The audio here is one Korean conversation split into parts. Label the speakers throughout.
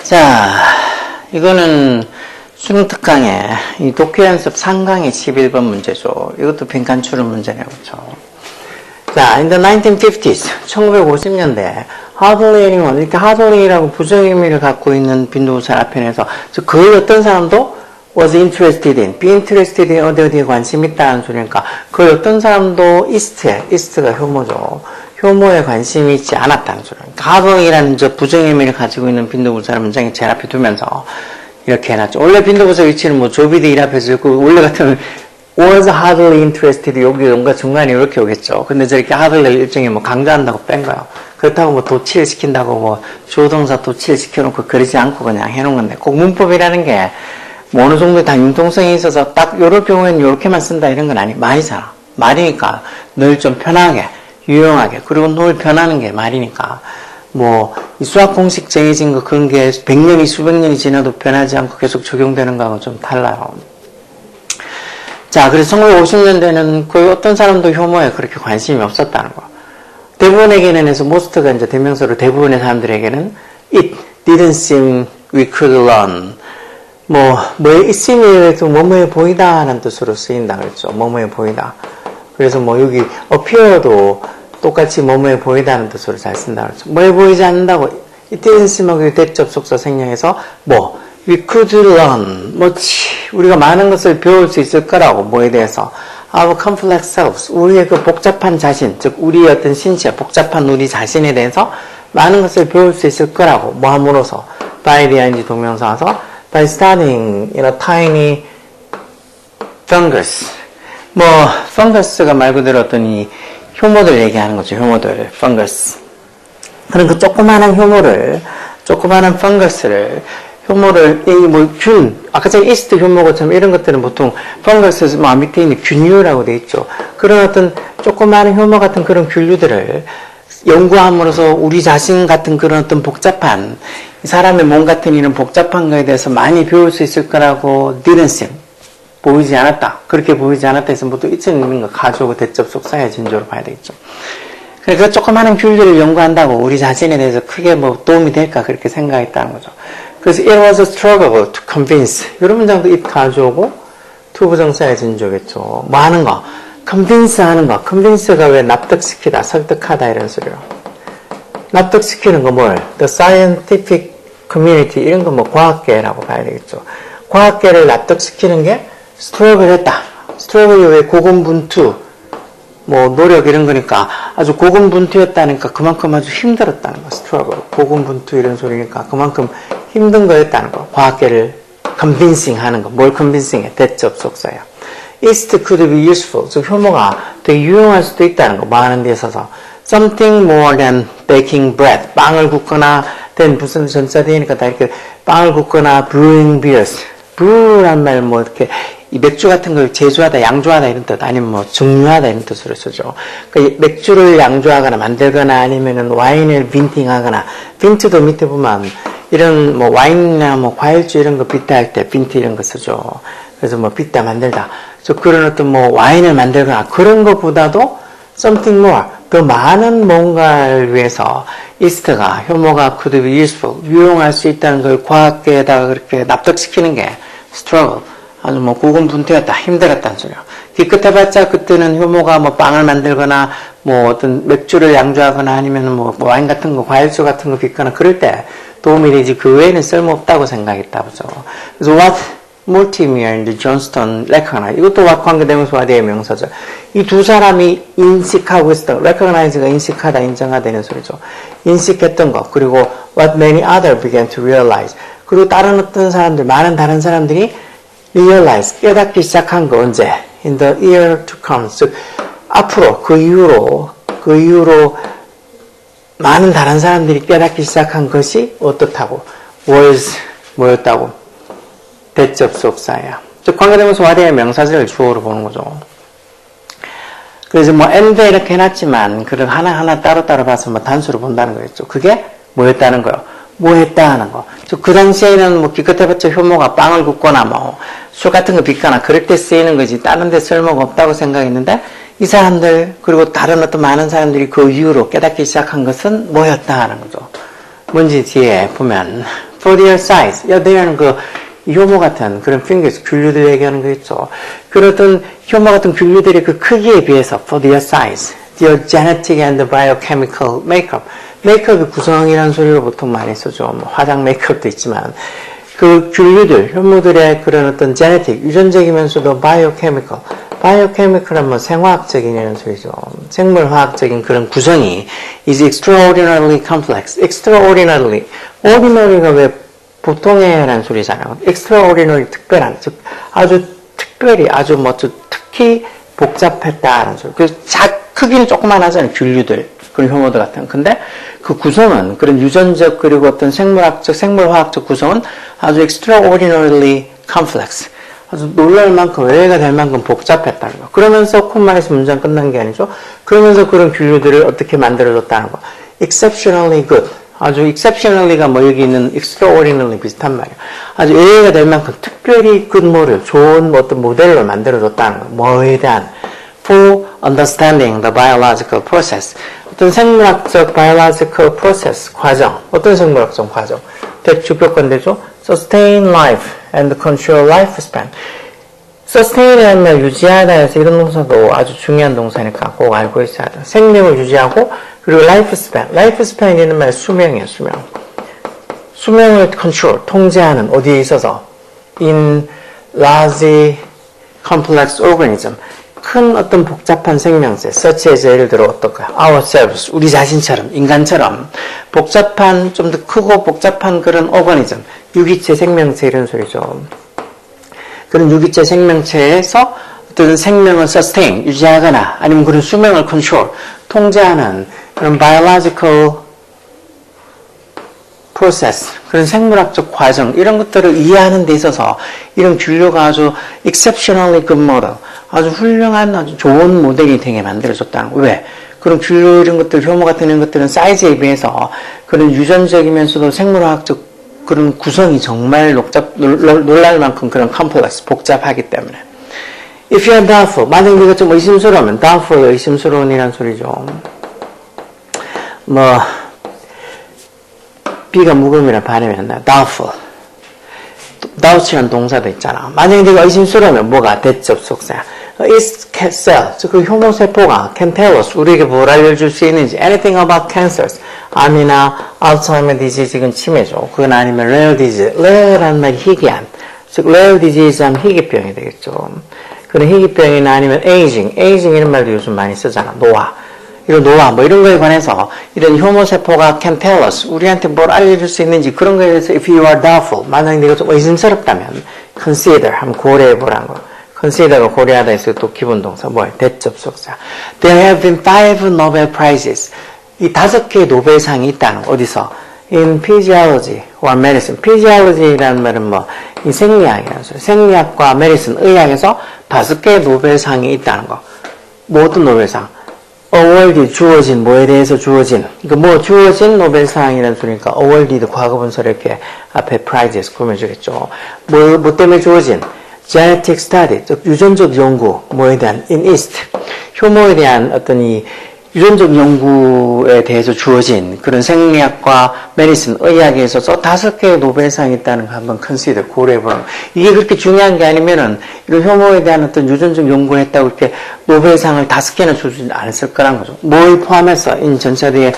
Speaker 1: 자, 이거는 수능 특강의 이 독해 연습 3강의 11번 문제죠. 이것도 빈칸 추론 문제네요. 그렇죠? 자, in the 1950s, 1950년대, hardly anyone, 이렇게 hardly라고 부정의미를 갖고 있는 빈도구살 앞에 내서 거의 어떤 사람도 was interested in, be interested in 어디에 관심 있다는 소리니까 거의 어떤 사람도 ist가 효모죠. 효모에 관심이 있지 않았다는 소리니까 hardly라는 저 부정의미를 가지고 있는 빈도구살 문장이 제일 앞에 두면서 이렇게 해놨죠. 원래 빈도구살 위치는 뭐 조비드 1 앞에 쓰고 원래 같으면 was hardly interested 여기 뭔가 중간에 이렇게 오겠죠. 근데 저렇게 hardly 일종의 뭐 강조한다고 뺀 거예요. 그렇다고 뭐 도치를 시킨다고 뭐 조동사 도치를 시켜놓고 그러지 않고 그냥 해놓은 건데 꼭 문법이라는 게 뭐 어느 정도 다 융통성이 있어서 딱 요럴 경우에는 요렇게만 쓴다 이런 건 아니 말이잖아. 말이니까 늘 좀 편하게 유용하게 그리고 늘 변하는 게 말이니까 뭐 이 수학 공식 정해진 거 그런 게 100년이 수백 년이 지나도 변하지 않고 계속 적용되는 거하고 좀 달라요. 자, 그래서 1950년대는 거의 어떤 사람도 효모에 그렇게 관심이 없었다는 거. 대부분에게는 해서 most가 이제 대명사로 대부분의 사람들에게는 it didn't seem we could learn. it seem이라도 뭐뭐해 보이다라는 뜻으로 쓰인다 그랬죠. 뭐뭐해 보이다. 그래서 뭐 여기 appear도 똑같이 뭐뭐해 보이다는 뜻으로 잘 쓴다 그랬죠. 뭐해 보이지 않는다고 it didn't seem하고 대접속사 생략해서 we could learn. 우리가 많은 것을 배울 수 있을 거라고, 뭐에 대해서. Our complex selves. 우리의 그 복잡한 자신, 즉, 우리의 어떤 신체, 복잡한 우리 자신에 대해서 많은 것을 배울 수 있을 거라고, 뭐 함으로써. by the ing 동명사 와서, by studying in a tiny fungus. fungus가 말 그대로 어떤 이 효모들 얘기하는 거죠, 효모들. fungus. 그런 그 조그마한 fungus를, 효모를, 아까 전에 이스트 효모처럼 이런 것들은 보통 펑거스 밑에 있는 균류라고 돼 있죠. 그런 어떤 조그마한 효모 같은 그런 균류들을 연구함으로써 우리 자신 같은 그런 어떤 복잡한 사람의 몸 같은 이런 복잡한 거에 대해서 많이 배울 수 있을 거라고 didn't seem 보이지 않았다. 그렇게 보이지 않았다 해서 보통 있는 거 가져오고 대접 속사의 진조로 봐야 되겠죠. 그러니까 그 조그마한 균류를 연구한다고 우리 자신에 대해서 크게 도움이 될까 그렇게 생각했다는 거죠. 그래서 it was a struggle to convince. 이런 문장도 it 가져오고 투부정사의 진조겠죠. 뭐 하는 거? convince 하는 거. convince가 왜 납득시키다, 설득하다 이런 소리로. 납득시키는 거 뭘? The scientific community 이런 거 과학계라고 봐야 되겠죠. 과학계를 납득시키는 게 struggle 했다. struggle 왜 고군분투 노력 이런 거니까 아주 고군분투였다니까 그만큼 아주 힘들었다는 거. struggle. 고군분투 이런 소리니까 그만큼 힘든 거였다는 거. 과학계를 convincing 하는 거. 뭘 convincing 해? 대접 속사야. It could be useful. 즉 효모가 되게 유용할 수도 있다는 거. 뭐 하는 데 있어서. Something more than baking bread. 빵을 굽거나 된 무슨 전자되니까 다 이렇게 빵을 굽거나 brewing beers. brew란 말 이렇게 이 맥주 같은 걸 제조하다, 양조하다 이런 뜻, 아니면 증류하다 이런 뜻으로 쓰죠. 그러니까 맥주를 양조하거나 만들거나 아니면은 와인을 빈팅하거나, 빈트도 밑에 보면 이런 와인이나 과일주 이런 거 빗대할 때 빈트 이런 거 쓰죠. 그래서 빗다 만들다. 그런 어떤 와인을 만들거나 그런 것보다도 something more, 더 많은 뭔가를 위해서 이스트가, 효모가 could be useful, 유용할 수 있다는 걸 과학계에다가 그렇게 납득시키는 게 struggle. 아주 고군분투였다, 힘들었다는 소리야. 기껏해봤자 그때는 효모가 빵을 만들거나 어떤 맥주를 양조하거나 아니면 와인 같은 거, 과일주 같은 거 빚거나 그럴 때 도움이 되지 그 외에는 쓸모없다고 생각했다 보죠. 그래서 what Mortimer and Johnston recognize. 이것도 what 관계대명사와 대명사죠. 이 두 사람이 인식하고 있었던, recognize가 인식하다, 인정하다 이런 소리죠. 인식했던 것, 그리고 what many others began to realize. 그리고 다른 어떤 사람들, 많은 다른 사람들이 realize, 깨닫기 시작한 거 언제? In the year to come. 즉, 앞으로, 그 이후로 많은 다른 사람들이 깨닫기 시작한 것이 어떻다고? was, 뭐였다고? 대접 속사야. 즉, 관계대명사 와대의 명사절을 주어로 보는 거죠. 그래서 and 이렇게 해놨지만, 그걸 하나하나 따로따로 봐서 단수로 본다는 거겠죠. 그게 뭐였다는 거요? 뭐 했다 하는 거. 그 당시에는 기껏해봤자 효모가 빵을 굽거나 술 같은 거 빚거나 그럴 때 쓰이는 거지 다른 데 쓸모가 없다고 생각했는데 이 사람들 그리고 다른 어떤 많은 사람들이 그 이후로 깨닫기 시작한 것은 뭐였다 하는 거죠. 뭔지 뒤에 보면 for their size, 여대는 그 효모 같은 그런 fingers, 균류들 얘기하는 거 있죠. 그런 어떤 효모 같은 균류들의 그 크기에 비해서 for their size, their genetic and biochemical makeup. 메이크업의 구성이라는 소리를 보통 많이 쓰죠. 뭐 화장 메이크업도 있지만 그 균류들, 효모들의 그런 어떤 genetic, 유전적이면서도 biochemical, biochemical은 뭐 생화학적인 소리죠. 생물화학적인 그런 구성이 is extraordinarily complex. extraordinarily, ordinary가 왜 보통의라는 소리잖아요. extraordinary, 특별한, 즉 아주 특별히, 아주 뭐 특히 복잡했다라는 소리. 그래서 크기는 조그만하잖아요. 균류들, 그런 효모들 같은. 근데 그 구성은 그런 유전적 그리고 어떤 생물학적, 생물화학적 구성은 아주 extraordinarily complex. 아주 놀랄 만큼, 외회가 될 만큼 복잡했다는 거. 그러면서 콤마에서 문장 끝난 게 아니죠. 그러면서 그런 균류들을 어떻게 만들어줬다는 거. exceptionally good. 아주 exceptionally가 뭐 여기 있는 extraordinarily 비슷한 말이에요. 아주 외회가 될 만큼 특별히 good model, 좋은 어떤 모델을 만들어줬다는 거. 뭐에 대한 for understanding the biological process. 어떤 생물학적 biological process 과정. 어떤 생물학적 과정? 주격관대죠. sustain life and control lifespan. sustain이라는 말 유지하다 해서 이런 동사도 아주 중요한 동사니까 꼭 알고 있어야 돼. 생명을 유지하고 그리고 lifespan. lifespan이라는 말 수명이에요. 수명. 수명을 control, 통제하는 어디에 있어서 in large complex organism. 큰 어떤 복잡한 생명체, such as 예를 들어 어떨까요? ourselves, 우리 자신처럼, 인간처럼 복잡한, 좀 더 크고 복잡한 그런 organism, 유기체 생명체 이런 소리죠. 그런 유기체 생명체에서 어떤 생명을 sustain, 유지하거나 아니면 그런 수명을 control, 통제하는 그런 biological process, 그런 생물학적 과정 이런 것들을 이해하는 데 있어서 이런 균류가 아주 exceptionally good model, 아주 훌륭한 아주 좋은 모델이 되게 만들어졌다는 거예요. 왜? 그런 균류 이런 것들, 효모 같은 이런 것들은 사이즈에 비해서 그런 유전적이면서도 생물학적 그런 구성이 정말 놀랄 만큼 그런 컴플렉스, 복잡하기 때문에. If you are doubtful, 만약 네가 좀 의심스러우면, doubtful, 의심스러운이란 소리죠. 뭐 B가 묵음이랑 반응이란다. doubtful. doubt이라는 동사도 있잖아. 만약에 네가 의심스러우면 뭐가? 대접속사. Is cell, 즉 그 효모세포가 can tell us, 우리에게 뭘 알려줄 수 있는지 anything about cancers, 암이나 알츠하이머 디지즈, 이건 치매죠. 그건 아니면 rare disease, rare라는 말이 희귀한, 즉 rare disease 하면 희귀병이 되겠죠. 그런 희귀병이나 아니면 aging 이런 말도 요즘 많이 쓰잖아. 노화. 이런 노화, 뭐 이런 거에 관해서 이런 효모세포가 can tell us, 우리한테 뭘 알려줄 수 있는지 그런 거에 대해서 if you are doubtful, 만약에 네가 좀 의심스럽다면 consider, 한번 고려해보라는 거. consider가 고려하다 했을 때 또 기본동사, 뭐예요? 대접속사. There have been 5 Nobel Prizes. 이 5개의 노벨상이 있다는 거. 어디서? In physiology or medicine. physiology라는 말은 뭐, 이 생리학이라는 소리. 생리학과 medicine, 의학에서 5개의 노벨상이 있다는 거. 뭐 어떤 노벨상? awarded, 주어진, 뭐에 대해서 주어진. 그러니까 뭐 주어진 노벨상이라는 소리니까 awarded 과거분사를 이렇게 앞에 prizes 꾸며주겠죠. 뭐 때문에 주어진? genetic study, 즉 유전적 연구, 뭐에 대한 in East, 효모에 대한 어떤 이 유전적 연구에 대해서 주어진 그런 생리학과 메디슨, 의학에 있어서 5개의 노벨상이 있다는 거 한번 consider, 고려해보는. 이게 그렇게 중요한 게 아니면은 이런 효모에 대한 어떤 유전적 연구를 했다고 이렇게 노벨상을 5개나 주지 않았을 거란 거죠. 뭘 포함해서 in 전차 뒤에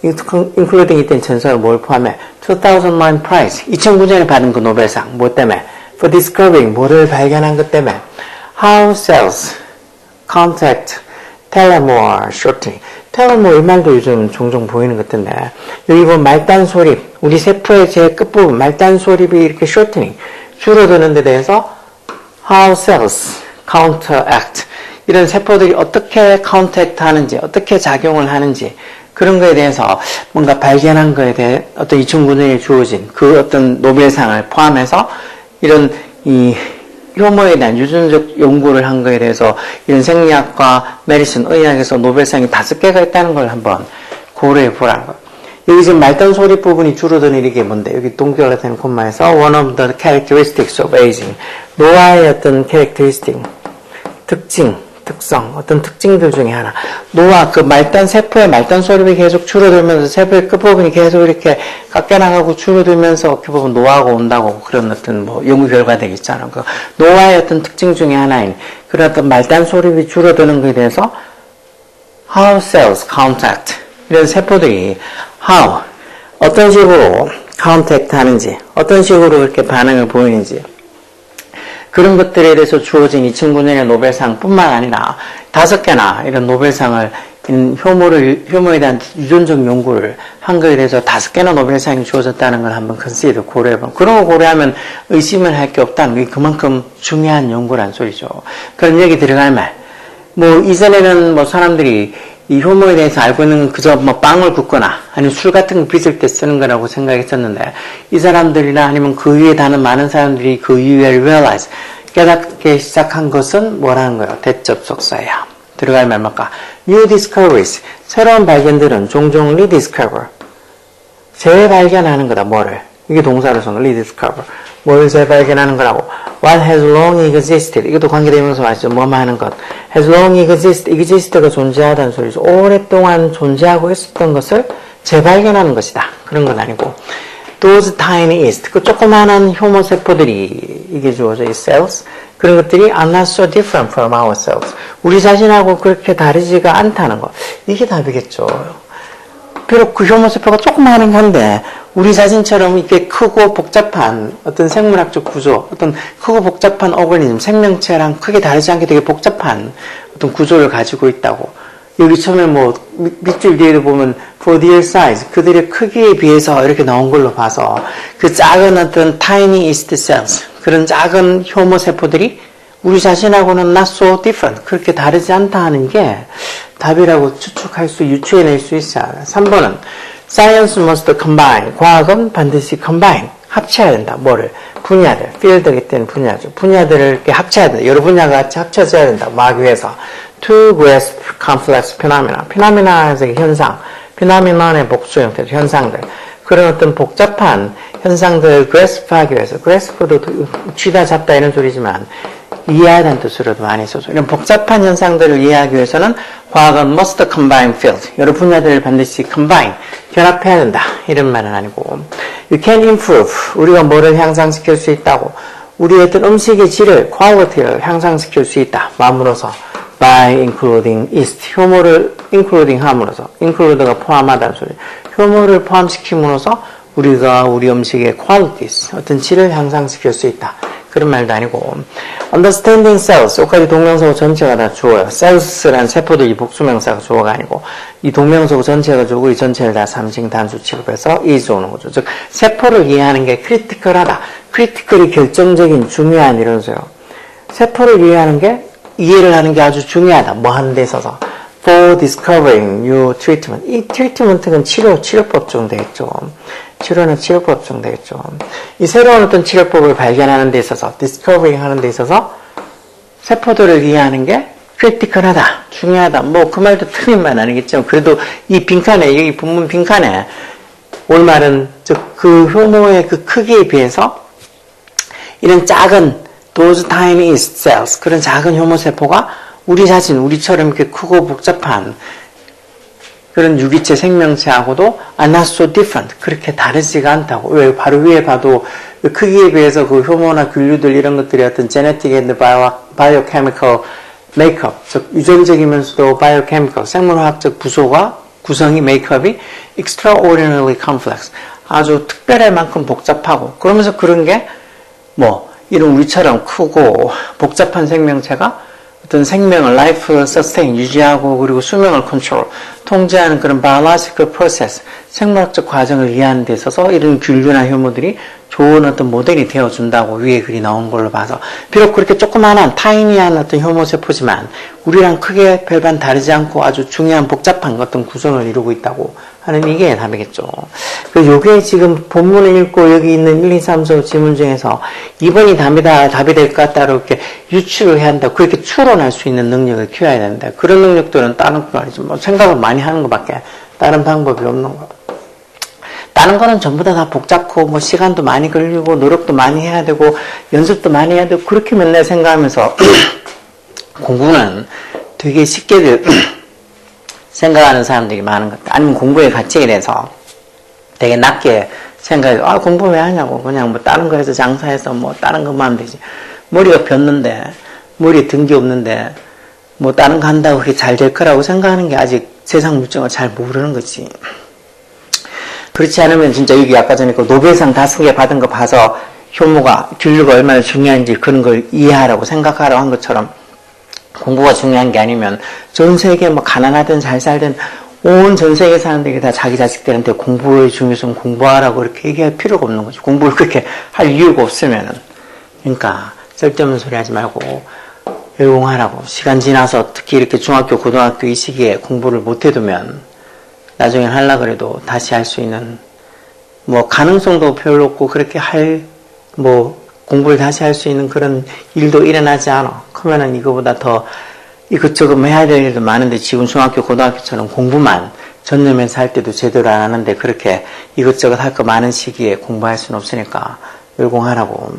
Speaker 1: including 이땐 전사를 뭘 포함해? 2009 prize, 2009년에 받은 그 노벨상, 뭐 때문에? For discovering, 뭐를 발견한 것 때문에. How cells contact telomere shortening. telomere 이 말도 요즘 종종 보이는 것 같은데, 여기 보면 말단 소립, 우리 세포의 제일 끝부분 말단 소립이 이렇게 shortening, 줄어드는 데 대해서 how cells counteract, 이런 세포들이 어떻게 contact 하는지, 어떻게 작용을 하는지, 그런 거에 대해서 뭔가 발견한 거에 대해 어떤 2009년에 주어진 그 어떤 노벨상을 포함해서 이런 이 효모에 대한 유전적 연구를 한 거에 대해서 이런 생리학과 메디슨, 의학에서 노벨상이 5개가 있다는 걸 한번 고려해 보라는 거. 여기 지금 말단 소리 부분이 줄어드는 이게 뭔데? 여기 동결화된 콤마에서 one of the characteristics of aging. 노화의 어떤 characteristic, 특성, 어떤 특징들 중에 하나. 노화, 그 말단 세포의 말단 소립이 계속 줄어들면서 세포의 끝부분이 계속 이렇게 깎여나가고 줄어들면서 어떻게 보면 노화가 온다고 그런 어떤 뭐 연구 결과들이 있잖아. 그 노화의 어떤 특징 중에 하나인 그런 어떤 말단 소립이 줄어드는 것에 대해서 how cells contact 이런 세포들이 how 어떤 식으로 contact 하는지 어떤 식으로 이렇게 반응을 보이는지 그런 것들에 대해서 주어진 2009년의 노벨상 뿐만 아니라 5개나 이런 노벨상을 효모에 대한 유전적 연구를 한 거에 대해서 5개나 노벨상이 주어졌다는 걸 한번 consider 고려해보면 그런 거 고려하면 의심을 할 게 없다는 게 그만큼 중요한 연구란 소리죠. 그런 얘기 들어갈 말. 뭐 이전에는 뭐 사람들이 이 효모에 대해서 알고 있는 건 그저 뭐 빵을 굽거나 아니면 술 같은 거 빚을 때 쓰는 거라고 생각했었는데 이 사람들이나 아니면 그 위에 다는 많은 사람들이 그 이후에 realize 깨닫기 시작한 것은 뭐라는 거예요? 대접속사야. 들어갈 말 뭘까? New discoveries 새로운 발견들은 종종 rediscover 재발견하는 거다. 뭐를? 이게 동사로 써서 rediscover 뭘 재발견하는 거라고. What has long existed. 이것도 관계대명사 맞죠. 뭐만 하는 것. Has long existed가 존재하다는 소리죠. 오랫동안 존재하고 있었던 것을 재발견하는 것이다. 그런 건 아니고. Those tiny yeast. 그 조그마한 효모 세포들이 이게 주어져 이 cells. 그런 것들이 are not so different from our cells. 우리 자신하고 그렇게 다르지가 않다는 것. 이게 답이겠죠. 비록 그 효모 세포가 조그마한 한데 우리 자신처럼 이렇게 크고 복잡한 어떤 생물학적 구조, 어떤 크고 복잡한 오거니즘, 생명체랑 크게 다르지 않게 되게 복잡한 어떤 구조를 가지고 있다고. 여기 처음에 뭐 밑줄 뒤에도 보면 for their size, 그들의 크기에 비해서 이렇게 나온 걸로 봐서 그 작은 어떤 tiny yeast cells, 그런 작은 효모 세포들이 우리 자신하고는 not so different, 그렇게 다르지 않다 하는 게 답이라고 추측할 수, 유추해낼 수 있어요. 3번은 Science must combine. 과학은 반드시 combine. 합쳐야 된다. 뭐를? 분야를. field이기 때문에 분야죠. 분야들을 이렇게 합쳐야 된다. 여러 분야가 같이 합쳐져야 된다. 막 위해서. To grasp complex phenomena. phenomena에서 현상. phenomenon의 복수 형태죠. 현상들. 그런 어떤 복잡한 현상들을 grasp하기 위해서. grasp도 쥐다 잡다 이런 소리지만 이해하다는 뜻으로도 많이 써서 이런 복잡한 현상들을 이해하기 위해서는 과학은 must combine fields. 여러 분야들을 반드시 combine, 결합해야 된다. 이런 말은 아니고 you can improve. 우리가 뭐를 향상시킬 수 있다고. 우리의 어떤 음식의 질을, quality를 향상시킬 수 있다. 마음으로서 by including yeast. 효모를 including 함으로써. include가 포함하다는 소리. 효모를 포함시킴으로써 우리가 우리 음식의 qualities, 어떤 질을 향상시킬 수 있다. 그런 말도 아니고 understanding cells, 여기까지 동명사고 전체가 다 주어요. cells라는 세포들 이 복수명사가 주어가 아니고 이 동명사고 전체가 주고 이 전체를 다 삼식 단수 취급해서 is 오는 거죠. 즉 세포를 이해하는 게 critical하다. critical이 결정적인 중요한 이런 소요. 세포를 이해하는 게 이해를 하는 게 아주 중요하다. 뭐 하는 데 있어서 for discovering new treatment. 이 트리트먼트는 치료법 중 되겠죠. 치료는 치료법 중 되겠죠. 이 새로운 어떤 치료법을 발견하는 데 있어서, discovering 하는 데 있어서 세포들을 이해하는 게 critical하다, 중요하다. 뭐 그 말도 틀린 말은 아니겠지만 그래도 이 빈칸에, 여기 본문 빈칸에 올 말은 즉 그 효모의 그 크기에 비해서 이런 작은 those tiny yeast cells, 그런 작은 효모 세포가 우리 자신, 우리처럼 이렇게 크고 복잡한 그런 유기체 생명체하고도 are not so different. 그렇게 다르지가 않다고. 왜? 바로 위에 봐도 크기에 비해서 그 효모나 균류들 이런 것들이 어떤 genetic and biochemical makeup, 즉 유전적이면서도 biochemical, 생물화학적 구성이 makeup이 extraordinarily complex. 아주 특별할 만큼 복잡하고 그러면서 그런 게 뭐 이런 우리처럼 크고 복잡한 생명체가 어떤 생명을 life sustain 유지하고 그리고 수명을 control 통제하는 그런 biological process 생물학적 과정을 이해하는 데 있어서 이런 균류나 효모들이 좋은 어떤 모델이 되어준다고 위에 글이 나온 걸로 봐서 비록 그렇게 조그마한 타이니한 어떤 효모세포지만 우리랑 크게 별반 다르지 않고 아주 중요한 복잡한 어떤 구성을 이루고 있다고 하는 이게 답이겠죠. 요게 지금 본문을 읽고 여기 있는 1, 2, 3, 4 지문 중에서 2번이 답이 될 것 같다고 이렇게 유추를 해야 한다. 그렇게 추론할 수 있는 능력을 키워야 되는데 그런 능력들은 다른 거 아니지. 뭐 생각을 많이 하는 것밖에 다른 방법이 없는 거. 다른 거는 전부 다 복잡고 뭐 시간도 많이 걸리고 노력도 많이 해야 되고 연습도 많이 해야 되고 그렇게 맨날 생각하면서 공부는 되게 쉽게들 생각하는 사람들이 많은 것 같아요. 아니면 공부의 가치에 대해서 되게 낮게 생각해서 공부 왜 하냐고 그냥 뭐 다른 거 해서 장사해서 뭐 다른 것만 하면 되지. 머리가 폈는데 머리에 든 게 없는데 뭐 다른 거 한다고 그게 잘 될 거라고 생각하는 게 아직 세상 물정을 잘 모르는 거지. 그렇지 않으면 진짜 여기 아까 전에 그 노벨상 5개 받은 거 봐서 효모가 균류가 얼마나 중요한지 그런 걸 이해하라고 생각하라고 한 것처럼 공부가 중요한 게 아니면 전 세계 뭐 가난하든 잘 살든 온 전 세계 사람들이 다 자기 자식들한테 공부의 중요성 공부하라고 이렇게 얘기할 필요가 없는 거죠. 공부를 그렇게 할 이유가 없으면은. 그러니까 쓸데없는 소리 하지 말고 열공하라고. 시간 지나서 특히 이렇게 중학교, 고등학교 이 시기에 공부를 못 해두면 나중에 하려고 그래도 다시 할 수 있는 뭐 가능성도 별로 없고 그렇게 뭐 공부를 다시 할 수 있는 그런 일도 일어나지 않아. 그러면은 이거보다 더 이것저것 해야 될 일도 많은데 지금 중학교, 고등학교처럼 공부만 전념해서 할 때도 제대로 안 하는데 그렇게 이것저것 할 거 많은 시기에 공부할 수는 없으니까 열공하라고.